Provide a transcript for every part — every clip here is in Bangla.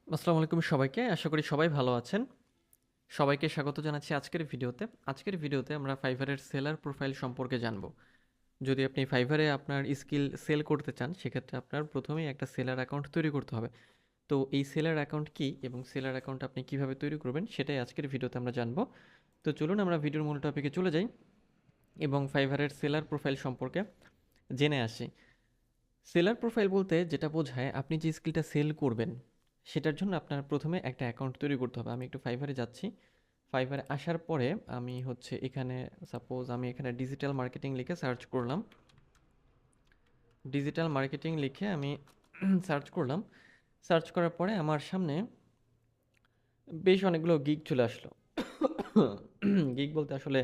আসসালামু আলাইকুম সবাইকে। আশা করি সবাই ভালো আছেন। সবাইকে স্বাগত জানাচ্ছি আজকের ভিডিওতে। আজকের ভিডিওতে আমরা ফাইভারের সেলার প্রোফাইল সম্পর্কে জানব। যদি আপনি ফাইভারে আপনার স্কিল সেল করতে চান, সেক্ষেত্রে আপনার প্রথমেই একটা সেলার অ্যাকাউন্ট তৈরি করতে হবে। তো এই সেলার অ্যাকাউন্ট কী এবং সেলার অ্যাকাউন্ট আপনি কীভাবে তৈরি করবেন, সেটাই আজকের ভিডিওতে আমরা জানব। তো চলুন আমরা ভিডিওর মূল টপিকে চলে যাই এবং ফাইভারের সেলার প্রোফাইল সম্পর্কে জেনে আসি। সেলার প্রোফাইল বলতে যেটা বোঝায়, আপনি যে স্কিলটা সেল করবেন সেটার জন্য আপনার প্রথমে একটা অ্যাকাউন্ট তৈরি করতে হবে। আমি একটু ফাইভারে যাচ্ছি। ফাইভারে আসার পরে আমি এখানে সাপোজ আমি এখানে ডিজিটাল মার্কেটিং লিখে সার্চ করলাম। ডিজিটাল মার্কেটিং লিখে আমি সার্চ করলাম। সার্চ করার পরে আমার সামনে বেশ অনেকগুলো গিগ চলে আসলো। গিগ বলতে আসলে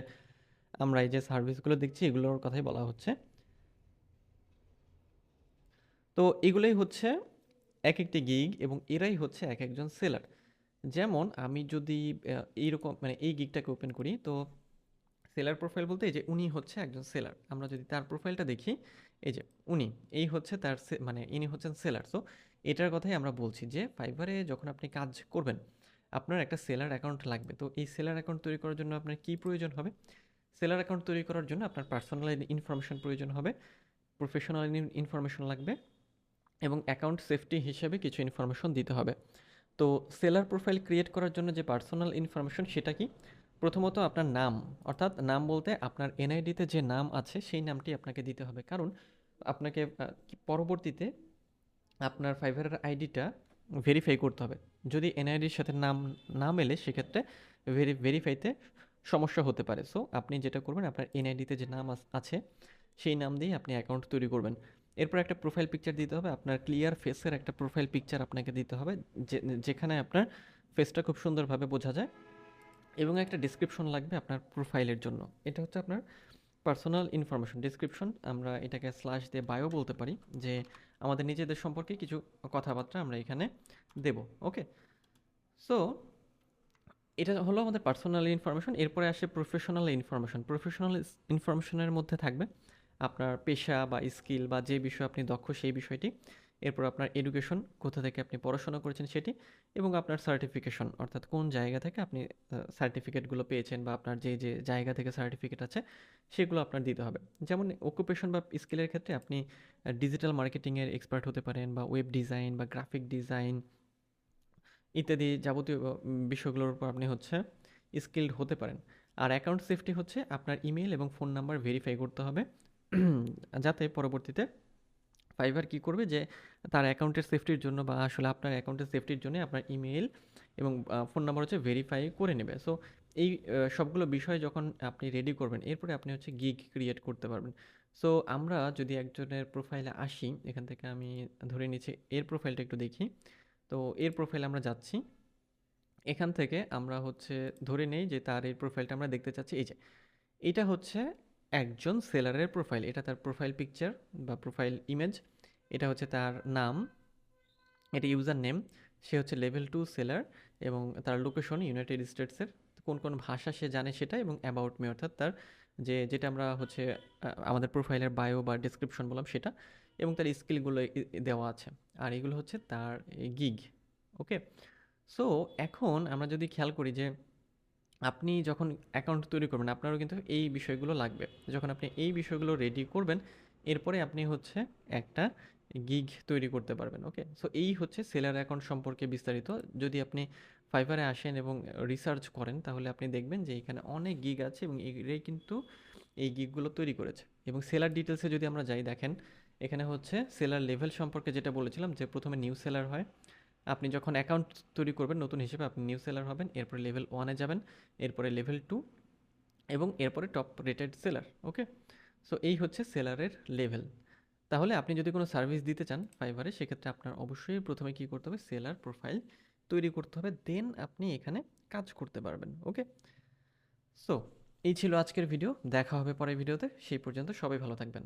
আমরা এই যে সার্ভিসগুলো দেখছি এগুলোর কথাই বলা হচ্ছে। তো এগুলোই হচ্ছে এক একটি গিগ এবং এরাই হচ্ছে এক একজন সেলার। যেমন আমি যদি এইরকম মানে এই গিগটাকে ওপেন করি, তো সেলার প্রোফাইল বলতে এই যে উনি হচ্ছে একজন সেলার। আমরা যদি তার প্রোফাইলটা দেখি, এই যে উনি, এই হচ্ছে তার মানে ইনি হচ্ছেন সেলার। সো এটার কথাই আমরা বলছি যে ফাইবারে যখন আপনি কাজ করবেন আপনার একটা সেলার অ্যাকাউন্ট লাগবে। তো এই সেলার অ্যাকাউন্ট তৈরি করার জন্য আপনার কী প্রয়োজন হবে? সেলার অ্যাকাউন্ট তৈরি করার জন্য আপনার পার্সোনাল ইনফরমেশন প্রয়োজন হবে, প্রফেশনাল ইনফরমেশন লাগবে এবং অ্যাকাউন্ট সেফটি হিসেবে কিছু ইনফরমেশন দিতে হবে। তো সেলার প্রোফাইল ক্রিয়েট করার জন্য যে পার্সোনাল ইনফরমেশন সেটা কি? প্রথমত আপনার নাম, অর্থাৎ নাম বলতে আপনার এনআইডিতে যে নাম আছে সেই নামটি আপনাকে দিতে হবে। কারণ আপনাকে পরবর্তীতে আপনার ফাইভারের আইডিটা ভেরিফাই করতে হবে। যদি এনআইডির সাথে নাম না মেলে সেক্ষেত্রে ভেরিফাইতে সমস্যা হতে পারে। সো আপনি যেটা করবেন, আপনার এনআইডিতে যে নাম আছে সেই নাম দিয়ে আপনি অ্যাকাউন্ট তৈরি করবেন। এরপর একটা প্রোফাইল পিকচার দিতে হবে, আপনার ক্লিয়ার ফেসের একটা প্রোফাইল পিকচার আপনাকে দিতে হবে, যেখানে আপনার ফেসটা খুব সুন্দরভাবে বোঝা যায়, এবং একটা ডিসক্রিপশন লাগবে আপনার প্রোফাইলের জন্য। এটা হচ্ছে আপনার পার্সোনাল ইনফরমেশন ডিসক্রিপশন। আমরা এটাকে স্ল্যাশ দিয়ে বায়ো বলতে পারি, যে আমাদের নিজেদের সম্পর্কে কিছু কথাবার্তা আমরা এখানে দেব। ওকে, সো এটা হলো আমাদের পার্সোনাল ইনফরমেশন। এরপরে আসে প্রফেশনাল ইনফরমেশন। প্রফেশনাল ইনফরমেশনের মধ্যে থাকবে আপনার পেশা বা স্কিল বা যে বিষয়ে আপনি দক্ষ সেই বিষয়টি। এরপর আপনার এডুকেশন, কোথা থেকে আপনি পড়াশোনা করেছেন সেটি, এবং আপনার সার্টিফিকেশন, অর্থাৎ কোন জায়গা থেকে আপনি সার্টিফিকেটগুলো পেয়েছেন বা আপনার যে যে জায়গা থেকে সার্টিফিকেট আছে সেগুলো আপনার দিতে হবে। যেমন অকুপেশন বা স্কিলের ক্ষেত্রে আপনি ডিজিটাল মার্কেটিংয়ের এক্সপার্ট হতে পারেন, বা ওয়েব ডিজাইন বা গ্রাফিক ডিজাইন ইত্যাদি যাবতীয় বিষয়গুলোর উপর আপনি স্কিলড হতে পারেন। আর অ্যাকাউন্ট সেফটি হচ্ছে আপনার ইমেল এবং ফোন নাম্বার ভেরিফাই করতে হবে, যাতে পরবর্তীতে ফাইবার কী করবে, যে তার অ্যাকাউন্টের সেফটির জন্য বা আসলে আপনার অ্যাকাউন্টের সেফটির জন্য আপনার ইমেল এবং ফোন নাম্বার ভেরিফাই করে নেবে। সো এই সবগুলো বিষয় যখন আপনি রেডি করবেন, এরপরে আপনি গিগ ক্রিয়েট করতে পারবেন। সো আমরা যদি একজনের প্রোফাইলে আসি, এখান থেকে আমি ধরে নিচ্ছি এর প্রোফাইলটা একটু দেখি। তো এর প্রোফাইলে আমরা যাচ্ছি। এখান থেকে আমরা ধরে নেই যে তার এই প্রোফাইলটা আমরা দেখতে চাচ্ছি। এই যে এটা হচ্ছে একজন সেলারের প্রোফাইল, এটা তার প্রোফাইল পিকচার বা প্রোফাইল ইমেজ। এটা হচ্ছে তার নাম, এটা ইউজার নেম, সে লেভেল 2 সেলার, এবং তার লোকেশন ইউনাইটেড স্টেটসের, কোন কোন ভাষা সে জানে সেটা, এবং অ্যাবাউট মি অর্থাৎ তার যেটা আমরা আমাদের প্রোফাইলের বায়ো বা ডেসক্রিপশন বললাম সেটা, এবং তার স্কিলগুলো দেওয়া আছে। আর এগুলো হচ্ছে তার গিগ। ওকে, সো এখন আমরা যদি খেয়াল করি যে আপনি যখন অ্যাকাউন্ট তৈরি করবেন আপনারও কিন্তু এই বিষয়গুলো লাগবে। যখন আপনি এই বিষয়গুলো রেডি করবেন, এরপরে আপনি একটা গিগ তৈরি করতে পারবেন। ওকে, সো এই হচ্ছে সেলার অ্যাকাউন্ট সম্পর্কে বিস্তারিত। যদি আপনি ফাইবারে আসেন এবং রিসার্চ করেন, তাহলে আপনি দেখবেন যে এখানে অনেক গিগ আছে এবং এরাই কিন্তু এই গিগগুলো তৈরি করেছে। এবং সেলার ডিটেলসে যদি আমরা যাই, দেখেন এখানে সেলার লেভেল সম্পর্কে যেটা বলেছিলাম, যে প্রথমে নিউ সেলার হয়। আপনি যখন অ্যাকাউন্ট তৈরি করবেন নতুন হিসেবে, আপনি নিউ সেলার হবেন, এরপরে লেভেল 1-এ যাবেন, এরপরে লেভেল 2, এবং এরপরে টপ রেটেড সেলার। ওকে, সো এই হচ্ছে সেলারের লেভেল। তাহলে আপনি যদি কোনো সার্ভিস দিতে চান ফাইবারে, সেক্ষেত্রে আপনার অবশ্যই প্রথমে কী করতে হবে, সেলার প্রোফাইল তৈরি করতে হবে, দেন আপনি এখানে কাজ করতে পারবেন। ওকে, সো এই ছিল আজকের ভিডিও। দেখা হবে পরের ভিডিওতে, সেই পর্যন্ত সবাই ভালো থাকবেন।